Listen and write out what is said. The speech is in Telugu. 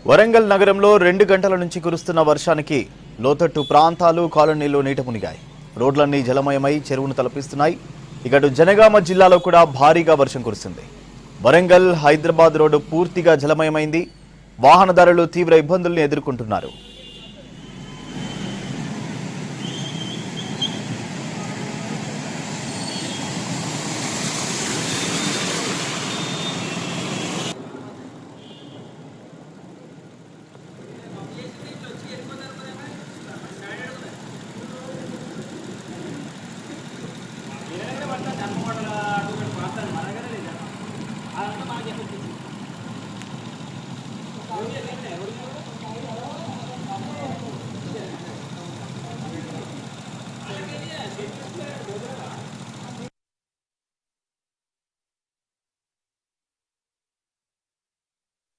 వరంగల్ నగరంలో 2 గంటల నుంచి కురుస్తున్న వర్షానికి లోతట్టు ప్రాంతాలు కాలనీలు నీట మునిగాయి. రోడ్లన్నీ జలమయమై చెరువును తలపిస్తున్నాయి. ఇకటు జనగామ జిల్లాలో కూడా భారీగా వర్షం కురిసింది. వరంగల్ హైదరాబాద్ రోడ్డు పూర్తిగా జలమయమైంది. వాహనదారులు తీవ్ర ఇబ్బందుల్ని ఎదుర్కొంటున్నారు.